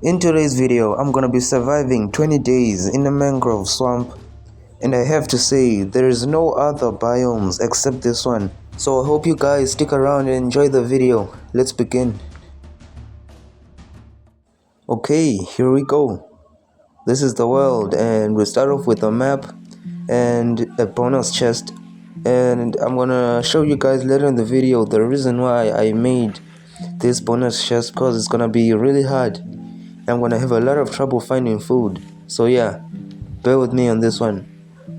In today's video, I'm gonna be surviving 20 days in a mangrove swamp, and I have to say, there is no other biomes except this one. So I hope you guys stick around and enjoy the video. Let's begin. Okay, here we go. This is the world, and we start off with a map and a bonus chest. And I'm gonna show you guys later in the video the reason why I made this bonus chest, because it's gonna be really hard. I'm gonna have a lot of trouble finding food. So yeah, bear with me on this one.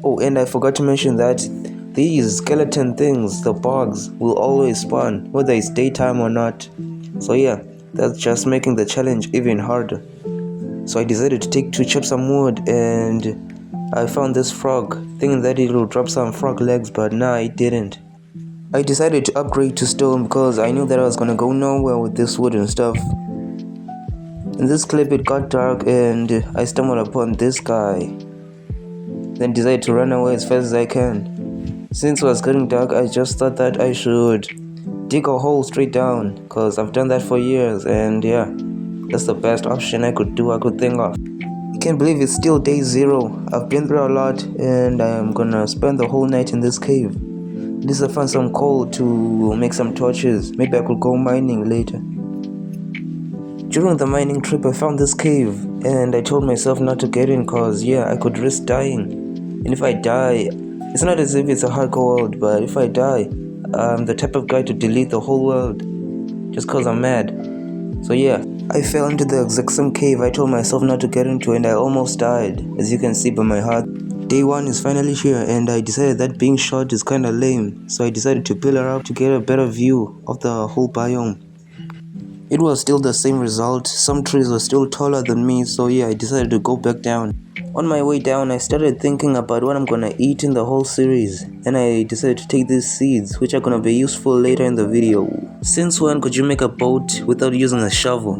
Oh, and I forgot to mention that these skeleton things, the bugs, will always spawn, whether it's daytime or not. So yeah, that's just making the challenge even harder. So I decided to chop some wood, and I found this frog, thinking that it will drop some frog legs, but nah, it didn't. I decided to upgrade to stone because I knew that I was gonna go nowhere with this wood and stuff. In this clip it got dark and I stumbled upon this guy, then decided to run away as fast as I can. Since it was getting dark, I just thought that I should dig a hole straight down, cause I've done that for years, and yeah, that's the best option I could think of. I can't believe it's still day 0. I've been through a lot and I'm gonna spend the whole night in this cave. At least I found some coal to make some torches. Maybe I could go mining later. During the mining trip I found this cave and I told myself not to get in cause yeah, I could risk dying. And if I die, it's not as if it's a hardcore world, but if I die, I'm the type of guy to delete the whole world just cause I'm mad. So yeah, I fell into the exact same cave I told myself not to get into and I almost died, as you can see by my heart. Day 1 is finally here and I decided that being short is kinda lame, so I decided to pillar up to get a better view of the whole biome. It was still the same result. Some trees were still taller than me, so yeah, I decided to go back down. On my way down, I started thinking about what I'm gonna eat in the whole series. Then I decided to take these seeds, which are gonna be useful later in the video. Since when could you make a boat without using a shovel?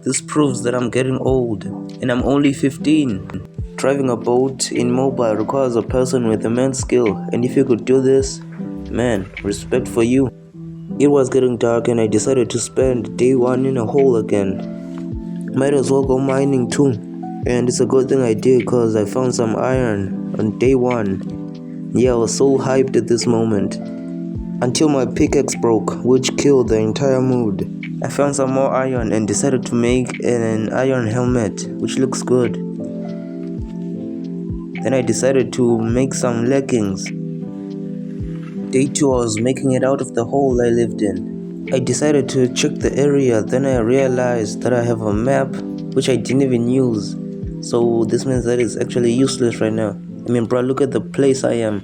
This proves that I'm getting old, and I'm only 15. Driving a boat in mobile requires a person with immense skill, and if you could do this, man, respect for you. It was getting dark and I decided to spend day 1 in a hole again. Might as well go mining too. And it's a good thing I did because I found some iron on day 1. Yeah, I was so hyped at this moment. Until my pickaxe broke, which killed the entire mood. I found some more iron and decided to make an iron helmet, which looks good. Then I decided to make some leggings. Day 2 I was making it out of the hole I lived in. I decided to check the area, then I realized that I have a map which I didn't even use. So this means that it's actually useless right now. I mean bro, look at the place I am.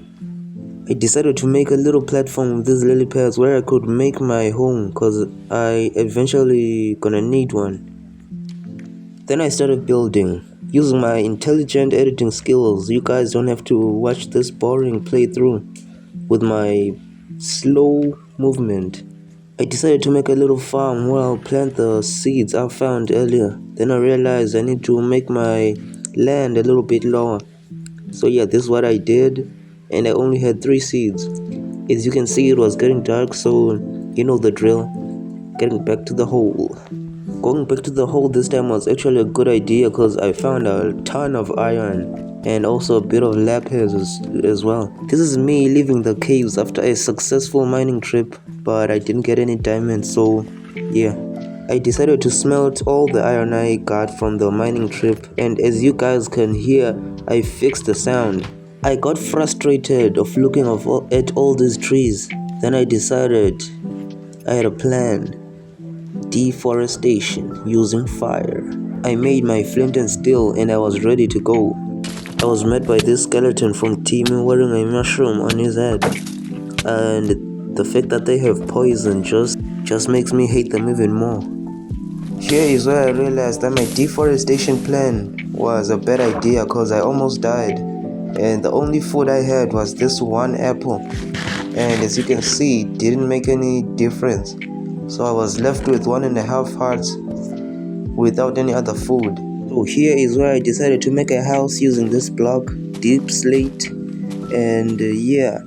I decided to make a little platform with these lily pads where I could make my home, cause I eventually gonna need one. Then I started building. Using my intelligent editing skills, you guys don't have to watch this boring playthrough with my slow movement. I decided to make a little farm where I'll plant the seeds I found earlier. Then I realized I need to make my land a little bit lower. So yeah, this is what I did, and I only had 3 seeds. As you can see, it was getting dark, so you know the drill. Getting back to the hole. Going back to the hole this time was actually a good idea because I found a ton of iron and also a bit of lapis as well. This is me leaving the caves after a successful mining trip, but I didn't get any diamonds, so yeah. I decided to smelt all the iron I got from the mining trip, and as you guys can hear, I fixed the sound. I got frustrated of looking at all these trees. Then I decided I had a plan. Deforestation using fire. I made my flint and steel and I was ready to go. I was met by this skeleton from Timu wearing a mushroom on his head, and the fact that they have poison just makes me hate them even more. Here is where I realized that my deforestation plan was a bad idea because I almost died, and the only food I had was this one apple, and as you can see, it didn't make any difference. So I was left with 1.5 hearts without any other food. So here is where I decided to make a house using this block, deep slate, and yeah.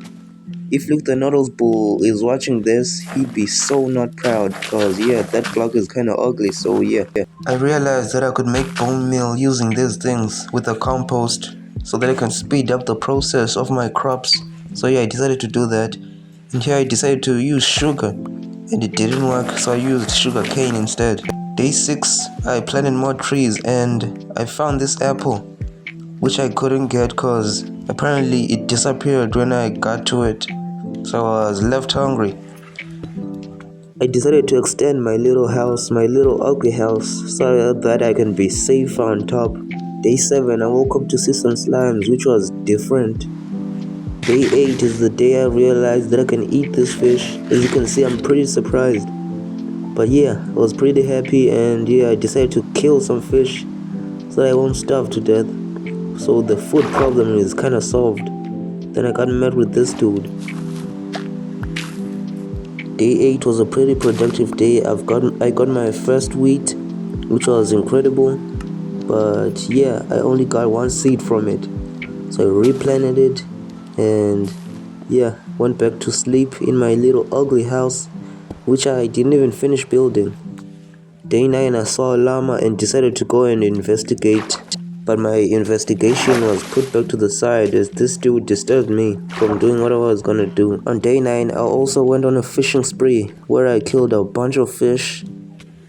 If Luke the Noticeable is watching this, he'd be so not proud because yeah, that block is kinda ugly, so yeah. I realized that I could make bone meal using these things with the compost so that I can speed up the process of my crops. So yeah, I decided to do that. And here I decided to use sugar, and it didn't work, so I used sugar cane instead. Day 6, I planted more trees and I found this apple, which I couldn't get because apparently it disappeared when I got to it. So I was left hungry. I decided to extend my little house, my little ugly house, so that I can be safe on top. Day 7, I woke up to see some slimes, which was different. Day 8 is the day I realized that I can eat this fish. As you can see, I'm pretty surprised. But yeah, I was pretty happy, and yeah, I decided to kill some fish so that I won't starve to death. So the food problem is kind of solved. Then I got met with this dude. Day 8 was a pretty productive day. I got my first wheat, which was incredible. But yeah, I only got one seed from it. So I replanted it and yeah, went back to sleep in my little ugly house, which I didn't even finish building. Day 9, I saw a llama and decided to go and investigate. But my investigation was put back to the side as this dude disturbed me from doing what I was gonna do. On day 9, I also went on a fishing spree where I killed a bunch of fish.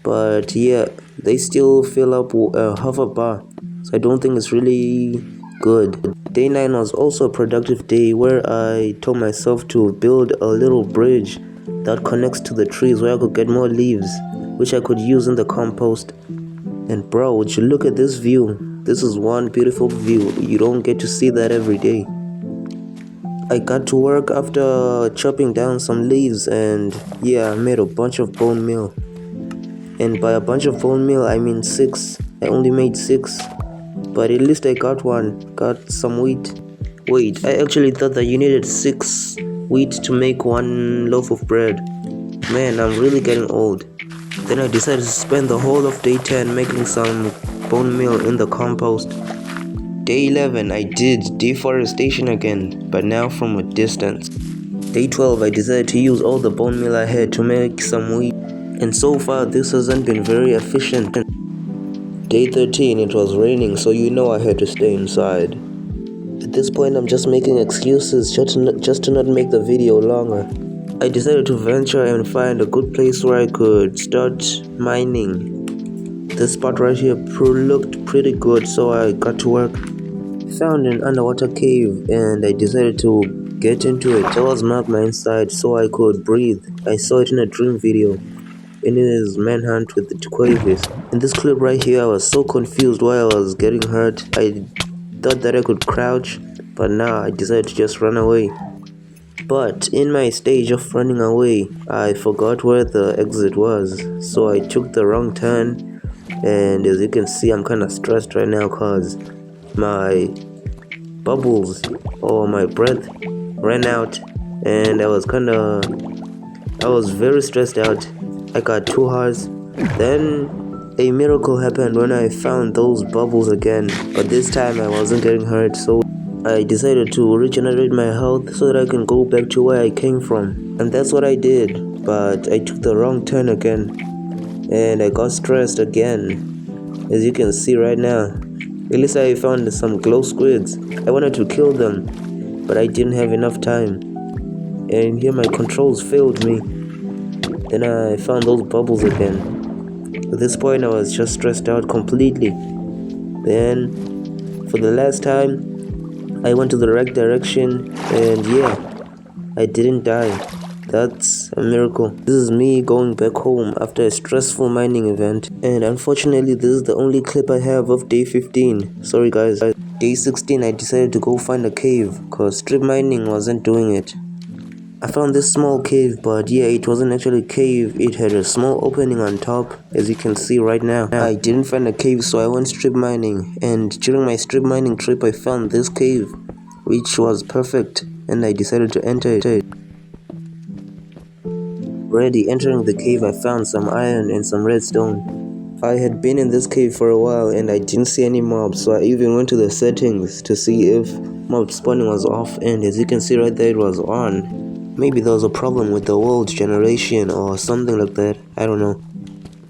But yeah, they still fill up half a bar, so I don't think it's really good. Day 9 was also a productive day where I told myself to build a little bridge that connects to the trees where I could get more leaves, which I could use in the compost. And bro, would you look at this view? This is one beautiful view. You don't get to see that every day. I got to work after chopping down some leaves and yeah, I made a bunch of bone meal. And by a bunch of bone meal, I mean 6. I only made 6. But at least I got one. Got some wheat. Wait, I actually thought that you needed 6 wheat to make 1 loaf of bread. Man, I'm really getting old. Then I decided to spend the whole of day 10 making some bone meal in the compost. Day 11, I did deforestation again, but now from a distance. Day 12, I decided to use all the bone meal I had to make some wheat. And so far, this hasn't been very efficient. Day 13, it was raining, so you know I had to stay inside. At this point, I'm just making excuses just to not make the video longer. I decided to venture and find a good place where I could start mining. This spot right here looked pretty good, so I got to work. Found an underwater cave and I decided to get into it. There was magma inside so I could breathe. I saw it in a dream video. In his manhunt with the Quavis. In this clip right here, I was so confused why I was getting hurt. I thought that I could crouch, but now I decided to just run away. But in my stage of running away, I forgot where the exit was, so I took the wrong turn, and as you can see, I'm kind of stressed right now cause my bubbles or my breath ran out, and I was very stressed out. I got 2 hearts. Then a miracle happened when I found those bubbles again, but this time I wasn't getting hurt, so I decided to regenerate my health so that I can go back to where I came from. And that's what I did, but I took the wrong turn again, and I got stressed again, as you can see right now. At least I found some glow squids. I wanted to kill them, but I didn't have enough time, and here my controls failed me. Then I found those bubbles again. At this point I was just stressed out completely. Then for the last time I went to the right direction and yeah, I didn't die. That's a miracle. This is me going back home after a stressful mining event, and unfortunately this is the only clip I have of day 15. Sorry guys. Day 16 I decided to go find a cave cause strip mining wasn't doing it. I found this small cave, but yeah, it wasn't actually a cave. It had a small opening on top, as you can see right now. I didn't find a cave, so I went strip mining. And during my strip mining trip, I found this cave, which was perfect, and I decided to enter it. Already entering the cave, I found some iron and some redstone. I had been in this cave for a while, and I didn't see any mobs, so I even went to the settings to see if mob spawning was off, and as you can see right there, it was on. Maybe there was a problem with the world generation or something like that, I don't know.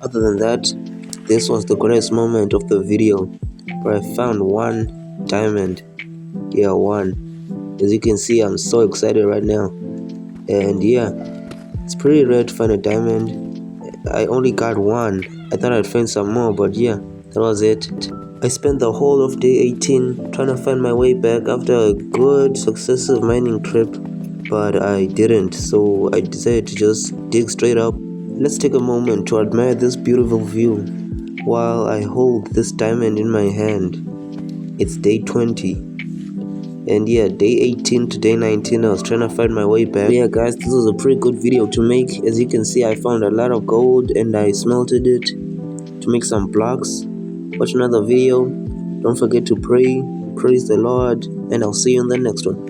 Other than that, This was the greatest moment of the video, where I found one diamond. Yeah, one. As you can see, I'm so excited right now. And yeah, it's pretty rare to find a diamond. I only got one. I thought I'd find some more, but yeah, that was it. I spent the whole of day 18 trying to find my way back after a good successive mining trip, but I didn't, so I decided to just dig straight up. Let's take a moment to admire this beautiful view while I hold this diamond in my hand. It's day 20. And yeah, day 18 to day 19 I was trying to find my way back. But yeah guys, this was a pretty good video to make. As you can see, I found a lot of gold and I smelted it to make some blocks. Watch another video. Don't forget to pray, praise the Lord, and I'll see you in the next one.